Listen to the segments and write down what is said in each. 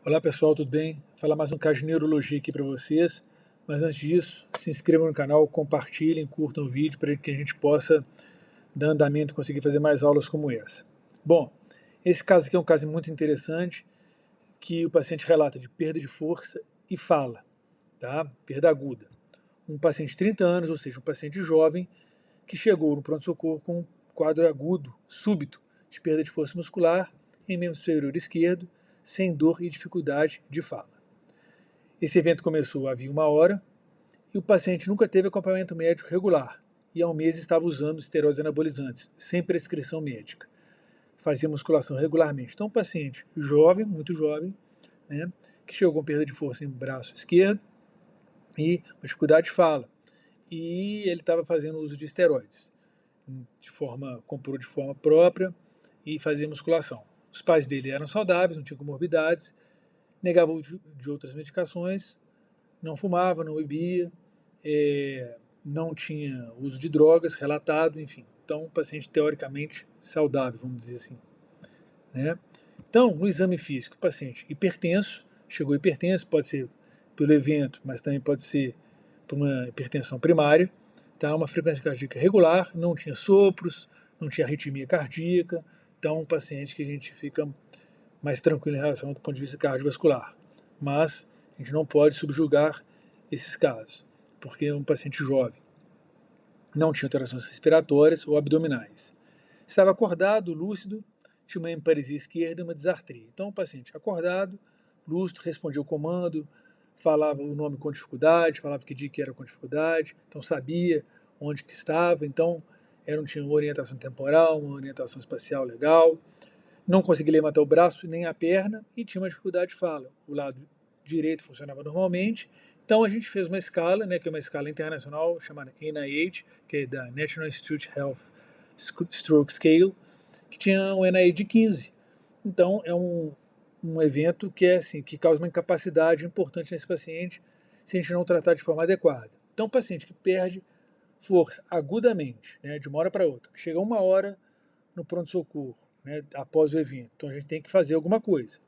Olá pessoal, tudo bem? Vou falar mais um caso de neurologia aqui para vocês, mas antes disso, se inscrevam no canal, compartilhem, curtam o vídeo para que a gente possa dar andamento e conseguir fazer mais aulas como essa. Bom, esse caso aqui é um caso muito interessante, que o paciente relata de perda de força e fala, tá? Perda aguda. Um paciente de 30 anos, ou seja, um paciente jovem, que chegou no pronto-socorro com um quadro agudo, súbito, de perda de força muscular em membro superior esquerdo, sem dor e dificuldade de fala. Esse evento começou havia 1 hora e o paciente nunca teve acompanhamento médico regular e há um mês estava usando esteroides anabolizantes, sem prescrição médica. Fazia musculação regularmente. Então, um paciente jovem, muito jovem, né, que chegou com perda de força em braço esquerdo e uma dificuldade de fala. E ele estava fazendo uso de esteroides, comprou de forma própria e fazia musculação. Os pais dele eram saudáveis, não tinham comorbidades, negavam de outras medicações, não fumava, não bebia, não tinha uso de drogas relatado, enfim. Então, um paciente teoricamente saudável, vamos dizer assim, né? Então, no exame físico, o paciente hipertenso, chegou hipertenso, pode ser pelo evento, mas também pode ser por uma hipertensão primária, tá? Uma frequência cardíaca regular, não tinha sopros, não tinha arritmia cardíaca, então um paciente que a gente fica mais tranquilo em relação do ponto de vista cardiovascular. Mas a gente não pode subjugar esses casos, porque é um paciente jovem, não tinha alterações respiratórias ou abdominais. Estava acordado, lúcido, tinha uma emparesia esquerda e uma disartria. Então, o paciente acordado, lúcido, respondia o comando, falava o nome com dificuldade, falava que dia que era com dificuldade, então sabia onde que estava, então não tinha uma orientação temporal, uma orientação espacial legal, não conseguia levantar o braço nem a perna e tinha uma dificuldade de fala. O lado direito funcionava normalmente, então a gente fez uma escala, né, que é uma escala internacional chamada NIH, que é da National Institute Health Stroke Scale, que tinha um NIH de 15. Então é um evento que é assim, que causa uma incapacidade importante nesse paciente se a gente não tratar de forma adequada. Então, um paciente que perde força agudamente, né, de uma hora para outra, chega 1 hora no pronto-socorro, né, após o evento, então a gente tem que fazer alguma coisa.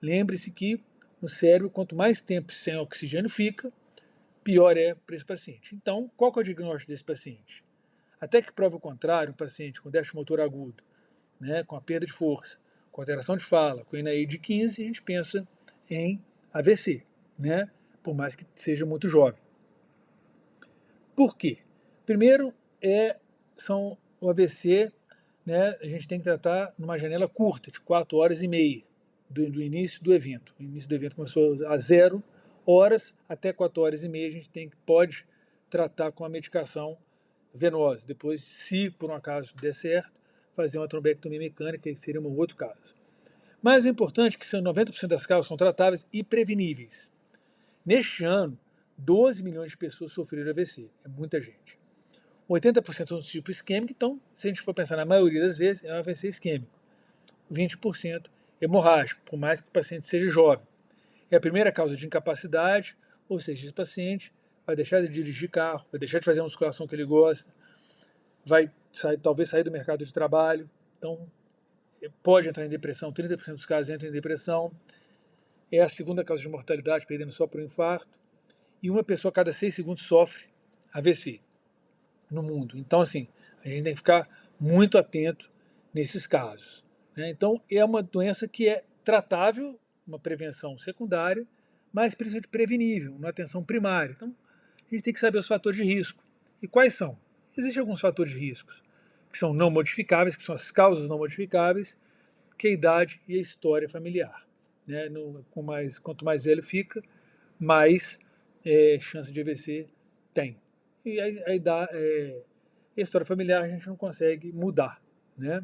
Lembre-se que no cérebro, quanto mais tempo sem oxigênio fica, pior é para esse paciente. Então, qual que é o diagnóstico desse paciente? Até que prove o contrário, um paciente com déficit motor agudo, né, com a perda de força, com alteração de fala, com NAI de 15, a gente pensa em AVC, né, por mais que seja muito jovem. Por quê? Primeiro, o AVC, né, a gente tem que tratar numa janela curta, de 4 horas e meia, do início do evento. O início do evento começou a 0 horas, até 4 horas e meia a gente pode tratar com a medicação venosa. Depois, se por um acaso der certo, fazer uma trombectomia mecânica, que seria um outro caso. Mas o importante é que 90% das causas são tratáveis e preveníveis. Neste ano, 12 milhões de pessoas sofreram AVC. É muita gente. 80% são do tipo isquêmico, então, se a gente for pensar na maioria das vezes, é um AVC isquêmico. 20% hemorrágico, por mais que o paciente seja jovem. É a primeira causa de incapacidade, ou seja, esse paciente vai deixar de dirigir carro, vai deixar de fazer a musculação que ele gosta, vai talvez sair do mercado de trabalho, então pode entrar em depressão, 30% dos casos entram em depressão. É a segunda causa de mortalidade, perdendo só por um infarto. E uma pessoa a cada 6 segundos sofre AVC no mundo. Então, assim, a gente tem que ficar muito atento nesses casos, né? Então, é uma doença que é tratável, uma prevenção secundária, mas principalmente prevenível, uma atenção primária. Então, a gente tem que saber os fatores de risco. E quais são? Existem alguns fatores de riscos que são não modificáveis, que são as causas não modificáveis, que é a idade e a história familiar, né? Quanto mais velho fica, mais chance de AVC tem. E a história familiar a gente não consegue mudar, né?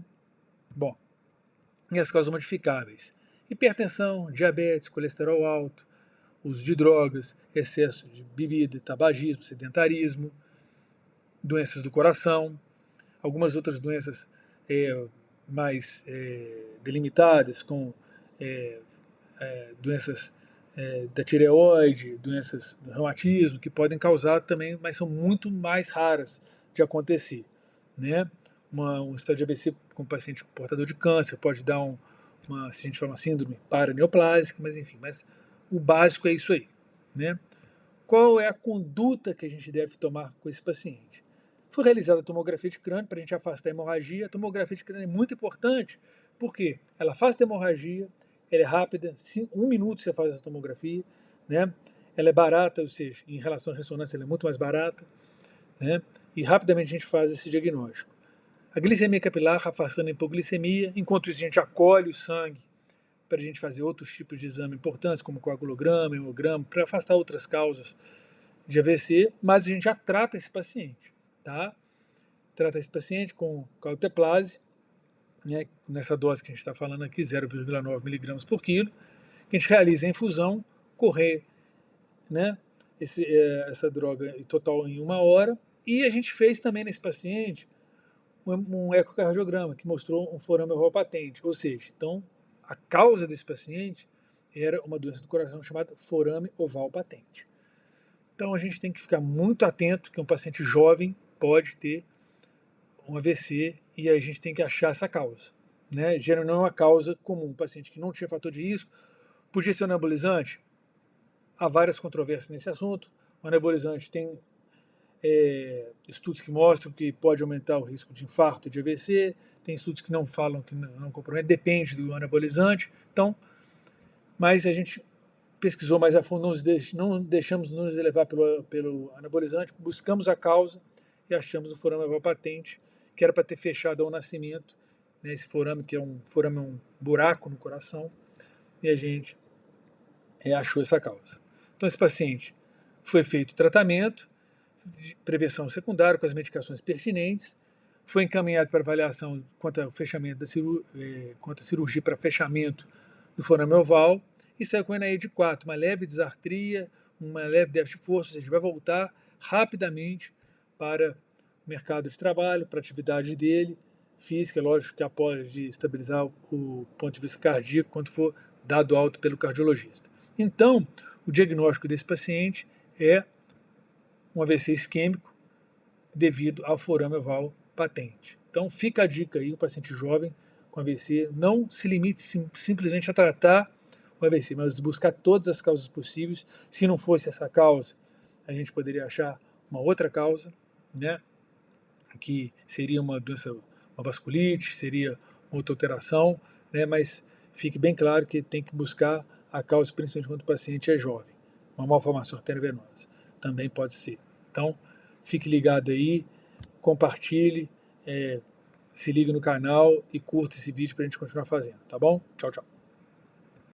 Bom, e as causas modificáveis? Hipertensão, diabetes, colesterol alto, uso de drogas, excesso de bebida, tabagismo, sedentarismo, doenças do coração, algumas outras doenças mais delimitadas, com doenças da tireoide, doenças do reumatismo, que podem causar também, mas são muito mais raras de acontecer, né? Um estado de AVC com paciente portador de câncer pode dar se a gente fala uma síndrome paraneoplásica, mas enfim, mas o básico é isso aí, né? Qual é a conduta que a gente deve tomar com esse paciente? Foi realizada a tomografia de crânio para a gente afastar a hemorragia. A tomografia de crânio é muito importante, porque ela afasta a hemorragia, ela é rápida, 1 minuto você faz a tomografia, né? Ela é barata, ou seja, em relação à ressonância ela é muito mais barata, né? E rapidamente a gente faz esse diagnóstico. A glicemia capilar, afastando a hipoglicemia, enquanto isso a gente acolhe o sangue para a gente fazer outros tipos de exame importantes, como coagulograma, hemograma, para afastar outras causas de AVC, mas a gente já trata esse paciente, tá? Trata esse paciente com cauteplase, né, nessa dose que a gente está falando aqui, 0,9 miligramas por quilo, que a gente realiza a infusão, correr, né, essa droga total em 1 hora, e a gente fez também nesse paciente um ecocardiograma que mostrou um forame oval patente, ou seja, então a causa desse paciente era uma doença do coração chamada forame oval patente. Então a gente tem que ficar muito atento que um paciente jovem pode ter um AVC e a gente tem que achar essa causa, né? Geralmente não é uma causa comum. Um paciente que não tinha fator de risco podia ser um anabolizante. Há várias controvérsias nesse assunto. O anabolizante tem estudos que mostram que pode aumentar o risco de infarto e de AVC, tem estudos que não falam que não compromete, depende do anabolizante. Então, mas a gente pesquisou mais a fundo, não deixamos nos levar pelo anabolizante, buscamos a causa e achamos o forame oval patente, que era para ter fechado ao nascimento, né, esse forame, que é um buraco no coração, e a gente achou essa causa. Então, esse paciente foi feito tratamento, de prevenção secundária com as medicações pertinentes, foi encaminhado para avaliação quanto ao fechamento quanto à cirurgia para fechamento do forame oval, e saiu com NAE de 4, uma leve disartria, uma leve déficit de força, ou seja, vai voltar rapidamente para o mercado de trabalho, para a atividade dele, física, lógico que após de estabilizar o ponto de vista cardíaco, quando for dado alto pelo cardiologista. Então, o diagnóstico desse paciente é um AVC isquêmico devido ao forame oval patente. Então, fica a dica aí, o paciente jovem com AVC, não se limite simplesmente a tratar o AVC, mas buscar todas as causas possíveis. Se não fosse essa causa, a gente poderia achar uma outra causa, né, que seria uma doença, uma vasculite, seria outra alteração, né, mas fique bem claro que tem que buscar a causa, principalmente quando o paciente é jovem. Uma malformação arteriovenosa também pode ser. Então, fique ligado aí, compartilhe, se liga no canal e curta esse vídeo para a gente continuar fazendo, tá bom? Tchau, tchau.